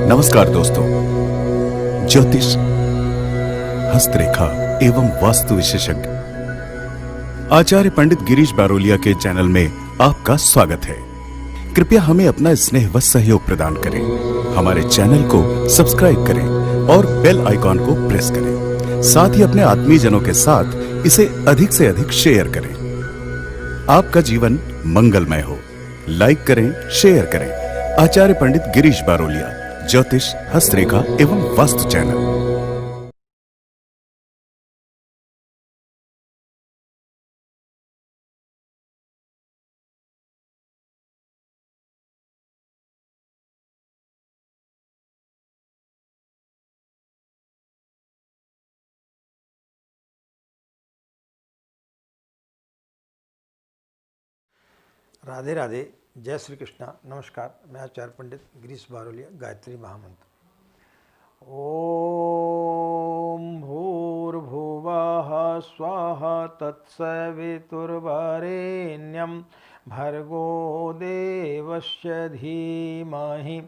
नमस्कार दोस्तों, ज्योतिष, हस्तरेखा एवं वास्तु विशेषज्ञ आचार्य पंडित गिरीश बारोलिया के चैनल में आपका स्वागत है। कृपया हमें अपना स्नेह व सहयोग प्रदान करें। हमारे चैनल को सब्सक्राइब करें और बेल आइकॉन को प्रेस करें। साथ ही अपने आत्मीयजनों के साथ इसे अधिक से अधिक शेयर करें। आपका जीवन मंगलमय हो। लाइक करें, शेयर करें। आचार्य पंडित गिरीश बारोलिया, ज्योतिष, हस्तरेखा एवं वास्तु चैनल। राधे राधे, जय श्री कृष्णा। नमस्कार, मैं आचार्य पंडित गिरीश बारोलिया। गायत्री महामंत्र। ओम भूर्भुवः स्वाहा तत्सवितुर्वरेण्यं भर्गो देवस्य धीमहि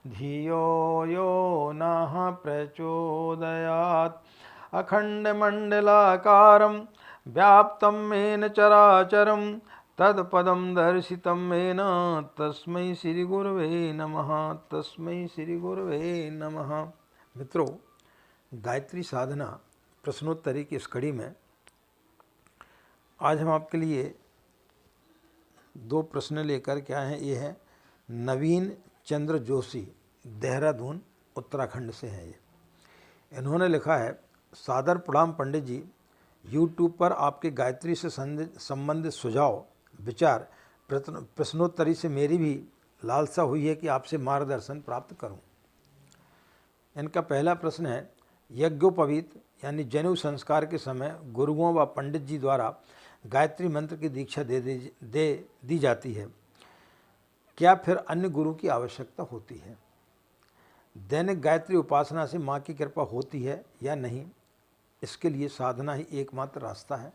धियो यो नः प्रचोदयात्। अखण्डमण्डलाकारं व्याप्तं येन चराचरं तत्पदं दर्शितं येन तस्मै श्री गुरवे नमः। तस्मै श्री गुरवे नमः। मित्रों, गायत्री साधना प्रश्नोत्तरी की इस कड़ी में आज हम आपके लिए दो प्रश्न लेकर के आए हैं। ये है नवीन चंद्र जोशी, देहरादून उत्तराखंड से हैं। ये इन्होंने लिखा है, सादर प्रणाम पंडित जी। यूट्यूब पर आपके गायत्री से संबंधित सुझाव, विचार, प्रश्नोत्तरी से मेरी भी लालसा हुई है कि आपसे मार्गदर्शन प्राप्त करूं। इनका पहला प्रश्न है, यज्ञोपवीत यानी जनेऊ संस्कार के समय गुरुओं व पंडित जी द्वारा गायत्री मंत्र की दीक्षा दी जाती है, क्या फिर अन्य गुरु की आवश्यकता होती है? दैनिक गायत्री उपासना से माँ की कृपा होती है या नहीं? इसके लिए साधना ही एकमात्र रास्ता है।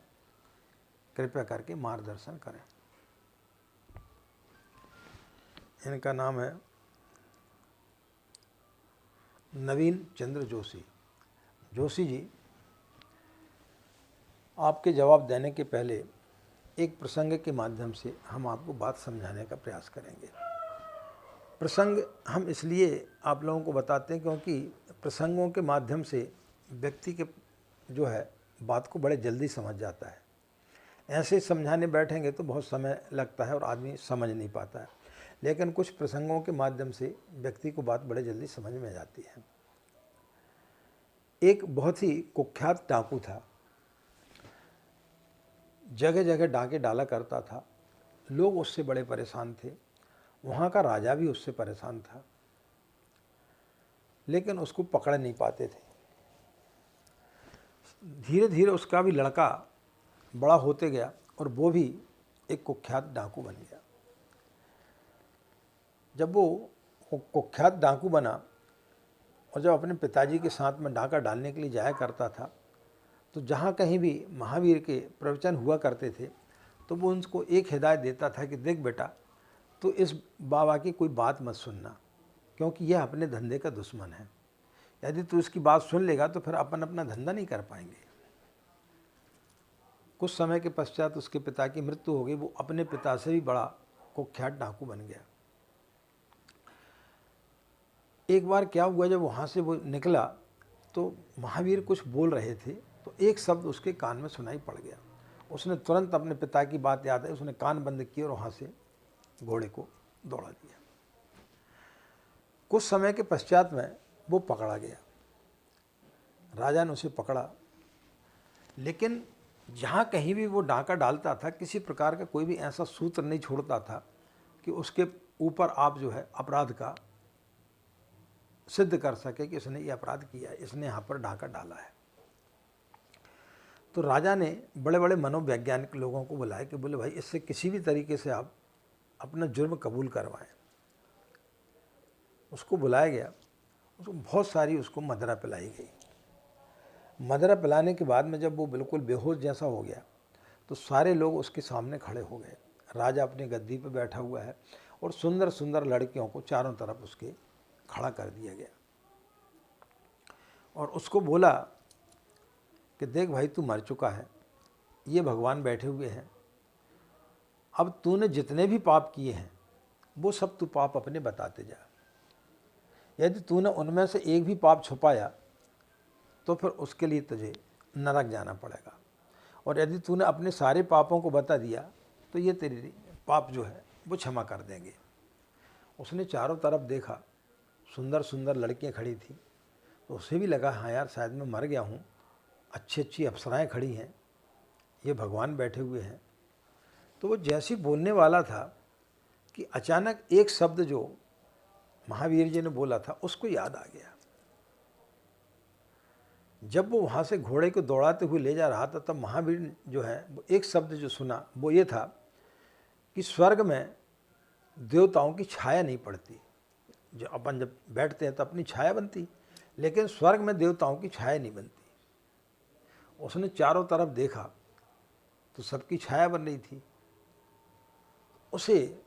कृपया करके मार्गदर्शन करें। इनका नाम है नवीन चंद्र जोशी। जोशी जी, आपके जवाब देने के पहले एक प्रसंग के माध्यम से हम आपको बात समझाने का प्रयास करेंगे। प्रसंग हम इसलिए आप लोगों को बताते हैं क्योंकि प्रसंगों के माध्यम से व्यक्ति के जो है बात को बड़े जल्दी समझ जाता है। ऐसे समझाने बैठेंगे तो बहुत समय लगता है और आदमी समझ नहीं पाता है, लेकिन कुछ प्रसंगों के माध्यम से व्यक्ति को बात बड़े जल्दी समझ में जाती है। एक बहुत ही कुख्यात डाकू था, जगह जगह डाके डाला करता था। लोग उससे बड़े परेशान थे। वहाँ का राजा भी उससे परेशान था, लेकिन उसको पकड़ नहीं पाते थे। धीरे धीरे उसका भी लड़का बड़ा होते गया और वो भी एक कुख्यात डाकू बन गया। जब वो कुख्यात डाकू बना और जब अपने पिताजी के साथ में डाका डालने के लिए जाया करता था, तो जहाँ कहीं भी महावीर के प्रवचन हुआ करते थे तो वो उनको एक हिदायत देता था कि देख बेटा, तो इस बाबा की कोई बात मत सुनना, क्योंकि यह अपने धंधे का दुश्मन है। यदि तू इसकी बात सुन लेगा तो फिर अपन अपना धंधा नहीं कर पाएंगे। कुछ समय के पश्चात उसके पिता की मृत्यु हो गई। वो अपने पिता से भी बड़ा कुख्यात डाकू बन गया। एक बार क्या हुआ, जब वहाँ से वो निकला तो महावीर कुछ बोल रहे थे, तो एक शब्द उसके कान में सुनाई पड़ गया। उसने तुरंत अपने पिता की बात याद आई, उसने कान बंद किए और वहाँ से घोड़े को दौड़ा दिया। कुछ समय के पश्चात में वो पकड़ा गया। राजा ने उसे पकड़ा, लेकिन जहाँ कहीं भी वो डाका डालता था, किसी प्रकार का कोई भी ऐसा सूत्र नहीं छोड़ता था कि उसके ऊपर आप जो है अपराध का सिद्ध कर सके कि इसने ये अपराध किया है, इसने यहाँ पर डाका डाला है। तो राजा ने बड़े बड़े मनोवैज्ञानिक लोगों को बुलाया कि बोले भाई, इससे किसी भी तरीके से आप अपना जुर्म कबूल करवाएं। उसको बुलाया गया, उसको बहुत सारी उसको मदिरा पिलाई गई। मदिरा पिलाने के बाद में जब वो बिल्कुल बेहोश जैसा हो गया तो सारे लोग उसके सामने खड़े हो गए। राजा अपनी गद्दी पर बैठा हुआ है और सुंदर सुंदर लड़कियों को चारों तरफ उसके खड़ा कर दिया गया और उसको बोला कि देख भाई, तू मर चुका है, ये भगवान बैठे हुए हैं, अब तूने जितने भी पाप किए हैं वो सब तू पाप अपने बताते जा। यदि तूने उनमें से एक भी पाप छुपाया तो फिर उसके लिए तुझे नरक जाना पड़ेगा, और यदि तूने अपने सारे पापों को बता दिया तो ये तेरे पाप जो है वो क्षमा कर देंगे। उसने चारों तरफ देखा, सुंदर सुंदर लड़कियां खड़ी थी, तो उसे भी लगा हाँ यार, शायद मैं मर गया हूँ, अच्छी अच्छी अप्सराएं खड़ी हैं, ये भगवान बैठे हुए हैं। तो वो जैसे बोलने वाला था कि अचानक एक शब्द जो महावीर जी ने बोला था उसको याद आ गया। जब वो वहाँ से घोड़े को दौड़ाते हुए ले जा रहा था तब महावीर जो है वो एक शब्द जो सुना वो ये था कि स्वर्ग में देवताओं की छाया नहीं पड़ती। जो अपन जब बैठते हैं तो अपनी छाया बनती, लेकिन स्वर्ग में देवताओं की छाया नहीं बनती। उसने चारों तरफ देखा तो सबकी छाया बन रही थी। उसे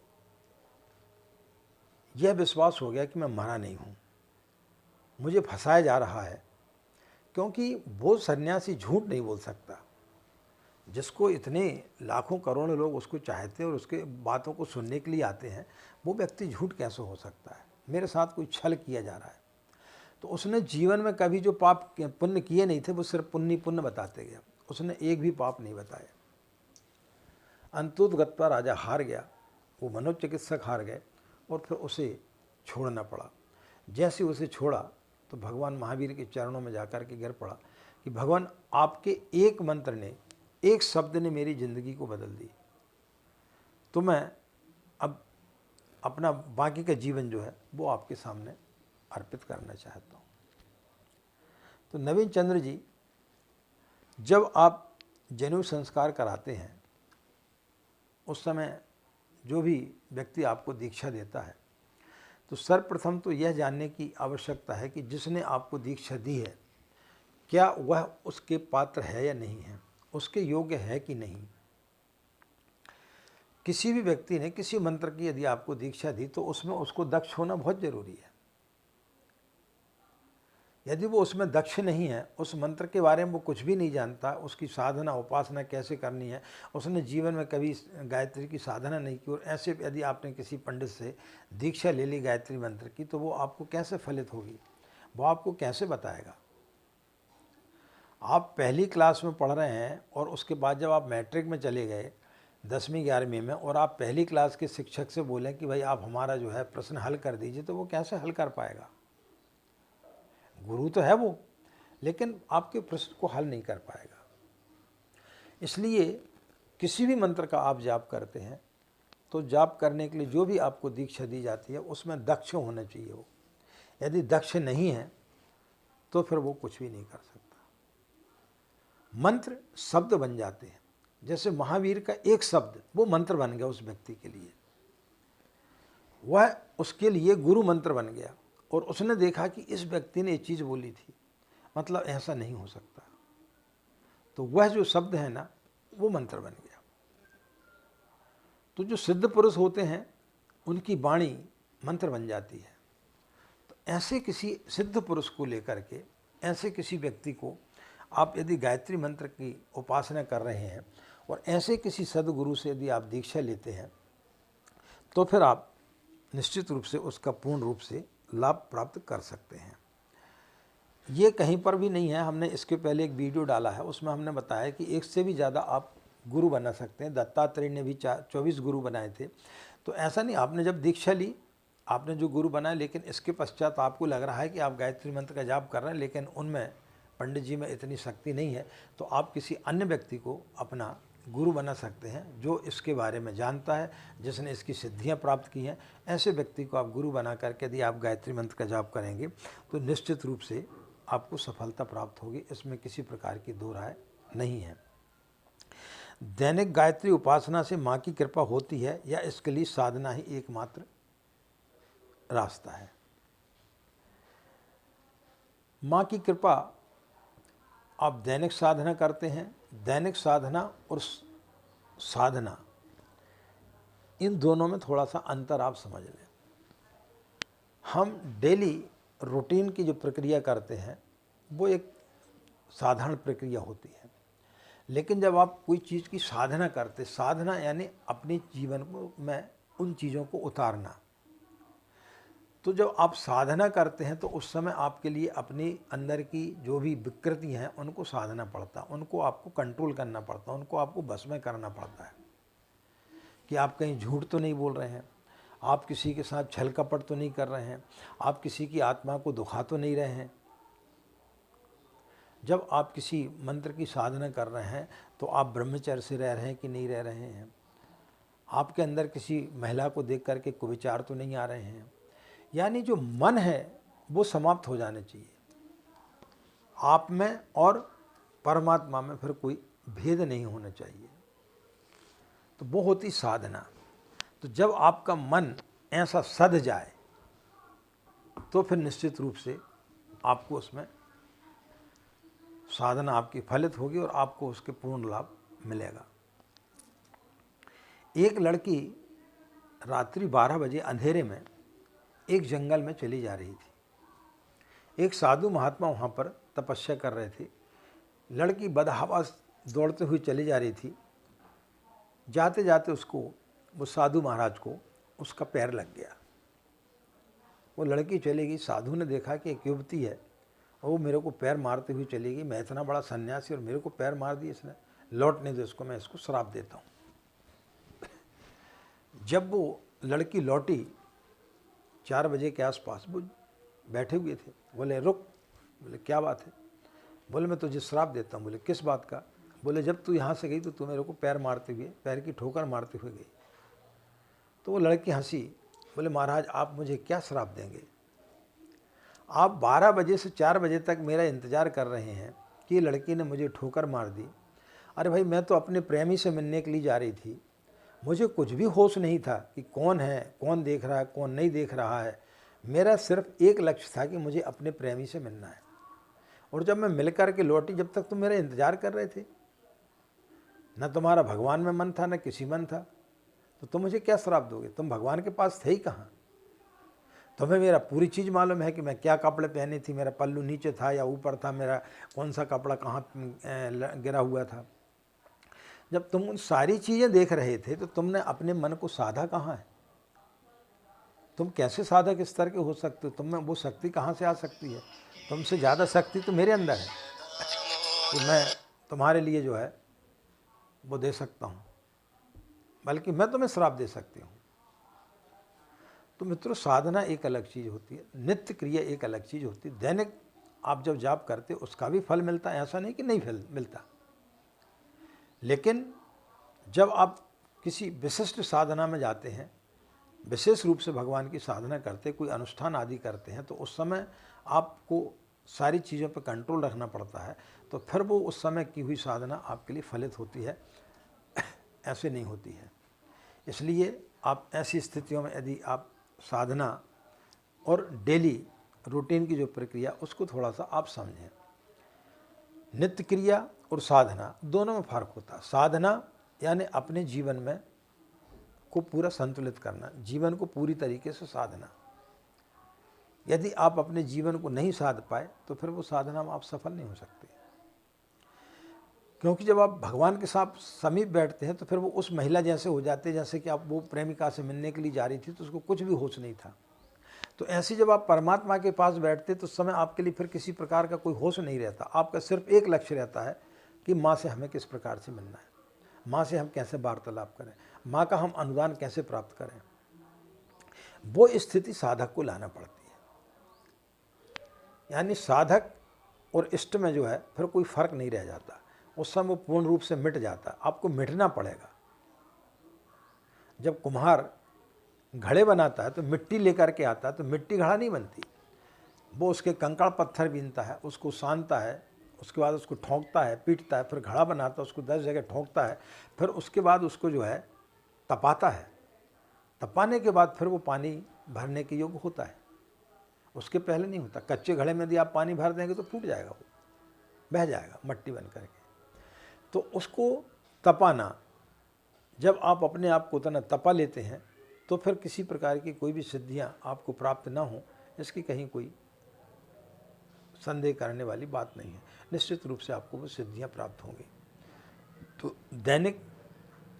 यह विश्वास हो गया कि मैं मरा नहीं हूँ, मुझे फंसाया जा रहा है, क्योंकि वो सन्यासी झूठ नहीं बोल सकता। जिसको इतने लाखों करोड़ों लोग उसको चाहते हैं और उसके बातों को सुनने के लिए आते हैं, वो व्यक्ति झूठ कैसे हो सकता है। मेरे साथ कोई छल किया जा रहा है। तो उसने जीवन में कभी जो पाप पुण्य किए नहीं थे वो सिर्फ पुण्य पुण्य बताते गया, उसने एक भी पाप नहीं बताया। अंतुतगत्वा राजा हार गया, वो मनोचिकित्सक हार गए और फिर उसे छोड़ना पड़ा। जैसे उसे छोड़ा तो भगवान महावीर के चरणों में जाकर के गिर पड़ा कि भगवान, आपके एक मंत्र ने, एक शब्द ने मेरी ज़िंदगी को बदल दी, तो मैं अब अपना बाकी का जीवन जो है वो आपके सामने अर्पित करना चाहता हूँ। तो नवीन चंद्र जी, जब आप जनेऊ संस्कार कराते हैं उस समय जो भी व्यक्ति आपको दीक्षा देता है तो सर्वप्रथम तो यह जानने की आवश्यकता है कि जिसने आपको दीक्षा दी है क्या वह उसके पात्र है या नहीं है, उसके योग्य है कि नहीं। किसी भी व्यक्ति ने किसी मंत्र की यदि आपको दीक्षा दी तो उसमें उसको दक्ष होना बहुत जरूरी है। यदि वो उसमें दक्ष नहीं है, उस मंत्र के बारे में वो कुछ भी नहीं जानता, उसकी साधना उपासना कैसे करनी है, उसने जीवन में कभी गायत्री की साधना नहीं की, और ऐसे यदि आपने किसी पंडित से दीक्षा ले ली गायत्री मंत्र की तो वो आपको कैसे फलित होगी, वो आपको कैसे बताएगा। आप पहली क्लास में पढ़ रहे हैं और उसके बाद जब आप मैट्रिक में चले गए 10वीं 11वीं में, और आप पहली क्लास के शिक्षक से बोलें कि भाई आप हमारा जो है प्रश्न हल कर दीजिए, तो वो कैसे हल कर पाएगा। गुरु तो है वो, लेकिन आपके प्रश्न को हल नहीं कर पाएगा। इसलिए किसी भी मंत्र का आप जाप करते हैं तो जाप करने के लिए जो भी आपको दीक्षा दी जाती है उसमें दक्ष होना चाहिए। वो यदि दक्ष नहीं है तो फिर वो कुछ भी नहीं कर सकता। मंत्र शब्द बन जाते हैं, जैसे महावीर का एक शब्द वो मंत्र बन गया उस व्यक्ति के लिए, वह उसके लिए गुरु मंत्र बन गया। और उसने देखा कि इस व्यक्ति ने ये चीज़ बोली थी, मतलब ऐसा नहीं हो सकता, तो वह जो शब्द है ना वो मंत्र बन गया। तो जो सिद्ध पुरुष होते हैं उनकी वाणी मंत्र बन जाती है। तो ऐसे किसी सिद्ध पुरुष को लेकर के, ऐसे किसी व्यक्ति को आप यदि गायत्री मंत्र की उपासना कर रहे हैं और ऐसे किसी सद्गुरु से यदि आप दीक्षा लेते हैं तो फिर आप निश्चित रूप से उसका पूर्ण रूप से लाभ प्राप्त कर सकते हैं। ये कहीं पर भी नहीं है, हमने इसके पहले एक वीडियो डाला है, उसमें हमने बताया कि एक से भी ज़्यादा आप गुरु बना सकते हैं। दत्तात्रेय ने भी 24 गुरु बनाए थे। तो ऐसा नहीं, आपने जब दीक्षा ली आपने जो गुरु बनाए, लेकिन इसके पश्चात आपको लग रहा है कि आप गायत्री मंत्र का जाप कर रहे हैं लेकिन उनमें पंडित जी में इतनी शक्ति नहीं है, तो आप किसी अन्य व्यक्ति को अपना गुरु बना सकते हैं जो इसके बारे में जानता है, जिसने इसकी सिद्धियां प्राप्त की हैं। ऐसे व्यक्ति को आप गुरु बना करके यदि आप गायत्री मंत्र का जाप करेंगे तो निश्चित रूप से आपको सफलता प्राप्त होगी, इसमें किसी प्रकार की दो राय नहीं है। दैनिक गायत्री उपासना से माँ की कृपा होती है या इसके लिए साधना ही एकमात्र रास्ता है। माँ की कृपा आप दैनिक साधना करते हैं, दैनिक साधना और साधना इन दोनों में थोड़ा सा अंतर आप समझ लें। हम डेली रूटीन की जो प्रक्रिया करते हैं वो एक साधारण प्रक्रिया होती है, लेकिन जब आप कोई चीज़ की साधना करते, साधना यानी अपने जीवन को में उन चीज़ों को उतारना, तो जब आप साधना करते हैं तो उस समय आपके लिए अपने अंदर की जो भी विकृति हैं उनको साधना पड़ता, उनको आपको कंट्रोल करना पड़ता, उनको आपको बस में करना पड़ता है कि आप कहीं झूठ तो नहीं बोल रहे हैं, आप किसी के साथ छल कपट तो नहीं कर रहे हैं, आप किसी की आत्मा को दुखा तो नहीं रहे हैं। जब आप किसी मंत्र की साधना कर रहे हैं तो आप ब्रह्मचर्य से रह रहे हैं कि नहीं रह रहे हैं, आपके अंदर किसी महिला को देख करके कुविचार तो नहीं आ रहे हैं, यानी जो मन है वो समाप्त हो जाने चाहिए। आप में और परमात्मा में फिर कोई भेद नहीं होना चाहिए, तो वो होती साधना। तो जब आपका मन ऐसा सध जाए तो फिर निश्चित रूप से आपको उसमें साधना आपकी फलित होगी और आपको उसके पूर्ण लाभ मिलेगा। एक लड़की रात्रि 12 बजे अंधेरे में एक जंगल में चली जा रही थी। एक साधु महात्मा वहाँ पर तपस्या कर रहे थे। लड़की बदहवास दौड़ते हुए चली जा रही थी। जाते जाते उसको, वो साधु महाराज को उसका पैर लग गया। वो लड़की चली गई। साधु ने देखा कि एक युवती है और वो मेरे को पैर मारते हुए चली गई, मैं इतना बड़ा सन्यासी और मेरे को पैर मार दिए इसने, लौट नहीं दे इसको, मैं इसको श्राप देता हूँ। जब वो लड़की लौटी 4 बजे के आसपास, वो बैठे हुए थे। बोले रुक। बोले क्या बात है? बोले मैं तुझे श्राप देता हूँ। बोले किस बात का? बोले जब तू यहाँ से गई तो तू मेरे को पैर मारते हुए, पैर की ठोकर मारते हुए गई। तो वो लड़की हंसी। बोले महाराज आप मुझे क्या श्राप देंगे? आप 12 बजे से 4 बजे तक मेरा इंतज़ार कर रहे हैं कि ये लड़की ने मुझे ठोकर मार दी। अरे भाई मैं तो अपने प्रेमी से मिलने के लिए जा रही थी, मुझे कुछ भी होश नहीं था कि कौन है, कौन देख रहा है, कौन नहीं देख रहा है। मेरा सिर्फ एक लक्ष्य था कि मुझे अपने प्रेमी से मिलना है। और जब मैं मिल कर के लौटी, जब तक तुम मेरा इंतज़ार कर रहे थे, न तुम्हारा भगवान में मन था न किसी मन था, तो तुम मुझे क्या श्राप दोगे? तुम भगवान के पास थे ही कहाँ? तुम्हें मेरा पूरी चीज़ मालूम है कि मैं क्या कपड़े पहनी थी, मेरा पल्लू नीचे था या ऊपर था, मेरा कौन सा कपड़ा कहाँ गिरा हुआ था। जब तुम उन सारी चीज़ें देख रहे थे तो तुमने अपने मन को साधा कहाँ है? तुम कैसे साधक स्तर के हो सकते हो? तुम में वो शक्ति कहाँ से आ सकती है? तुमसे ज़्यादा शक्ति तो मेरे अंदर है कि मैं तुम्हारे लिए जो है वो दे सकता हूँ, बल्कि मैं तुम्हें श्राप दे सकती हूँ। तो मित्रों, साधना एक अलग चीज़ होती है, नित्य क्रिया एक अलग चीज़ होती है। दैनिक आप जब जाप करते उसका भी फल मिलता है, ऐसा नहीं कि नहीं फल मिलता। लेकिन जब आप किसी विशिष्ट साधना में जाते हैं, विशेष रूप से भगवान की साधना करते, कोई अनुष्ठान आदि करते हैं, तो उस समय आपको सारी चीज़ों पर कंट्रोल रखना पड़ता है। तो फिर वो उस समय की हुई साधना आपके लिए फलित होती है, ऐसे नहीं होती है। इसलिए आप ऐसी स्थितियों में यदि आप साधना और डेली रूटीन की जो प्रक्रिया, उसको थोड़ा सा आप समझें। नित्य क्रिया और साधना दोनों में फ़र्क होता है। साधना यानी अपने जीवन में को पूरा संतुलित करना, जीवन को पूरी तरीके से साधना। यदि आप अपने जीवन को नहीं साध पाए तो फिर वो साधना में आप सफल नहीं हो सकते, क्योंकि जब आप भगवान के साथ समीप बैठते हैं तो फिर वो उस महिला जैसे हो जाते हैं जैसे कि आप वो प्रेमिका से मिलने के लिए जा रही थी तो उसको कुछ भी होश नहीं था। तो ऐसे जब आप परमात्मा के पास बैठते तो उस समय आपके लिए फिर किसी प्रकार का कोई होश नहीं रहता। आपका सिर्फ एक लक्ष्य रहता है कि माँ से हमें किस प्रकार से मिलना है, माँ से हम कैसे वार्तालाप करें, माँ का हम अनुदान कैसे प्राप्त करें। वो स्थिति साधक को लाना पड़ती है। यानी साधक और इष्ट में जो है फिर कोई फर्क नहीं रह जाता, उस समय वो पूर्ण रूप से मिट जाता। आपको मिटना पड़ेगा। जब कुम्हार घड़े बनाता है तो मिट्टी लेकर के आता है, तो मिट्टी घड़ा नहीं बनती। वो उसके कंकड़ पत्थर बीनता है, उसको सानता है, उसके बाद उसको ठोंकता है, पीटता है, फिर घड़ा बनाता है, उसको 10 जगह ठोंकता है, फिर उसके बाद उसको जो है तपाता है। तपाने के बाद फिर वो पानी भरने के योग्य होता है, उसके पहले नहीं होता। कच्चे घड़े में यदि आप पानी भर देंगे तो फूट जाएगा, वो बह जाएगा मट्टी बन करके। तो उसको तपाना, जब आप अपने आप को उतना तपा लेते हैं तो फिर किसी प्रकार की कोई भी सिद्धियां आपको प्राप्त ना हो, इसकी कहीं कोई संदेह करने वाली बात नहीं है। निश्चित रूप से आपको वो सिद्धियाँ प्राप्त होंगी। तो दैनिक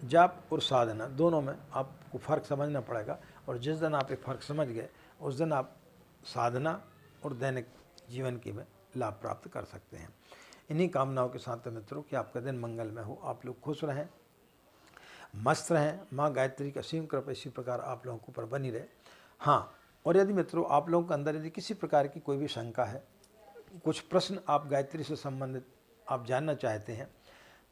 जाप और साधना दोनों में आपको फ़र्क समझना पड़ेगा, और जिस दिन आप एक फ़र्क समझ गए उस दिन आप साधना और दैनिक जीवन के में लाभ प्राप्त कर सकते हैं। इन्हीं कामनाओं के साथ मित्रों कि आपका दिन मंगलमय हो, आप लोग खुश रहें, मस्त रहें, माँ गायत्री की असीम कृपा इसी प्रकार आप लोगों के ऊपर बनी रहे। हाँ, और यदि मित्रों आप लोगों के अंदर यदि किसी प्रकार की कोई भी शंका है, कुछ प्रश्न आप गायत्री से संबंधित आप जानना चाहते हैं,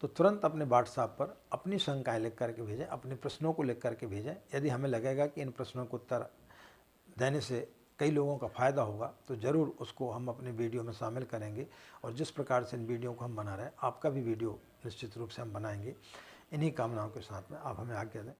तो तुरंत अपने व्हाट्सएप पर अपनी शंकाएँ लिख करके भेजें, अपने प्रश्नों को लिख करके भेजें। यदि हमें लगेगा कि इन प्रश्नों को उत्तर देने से कई लोगों का फ़ायदा होगा तो ज़रूर उसको हम अपने वीडियो में शामिल करेंगे, और जिस प्रकार से इन वीडियो को हम बना रहे हैं आपका भी वीडियो निश्चित रूप से हम बनाएंगे। इन्हीं कामनाओं के साथ में आप हमें आज्ञा दें।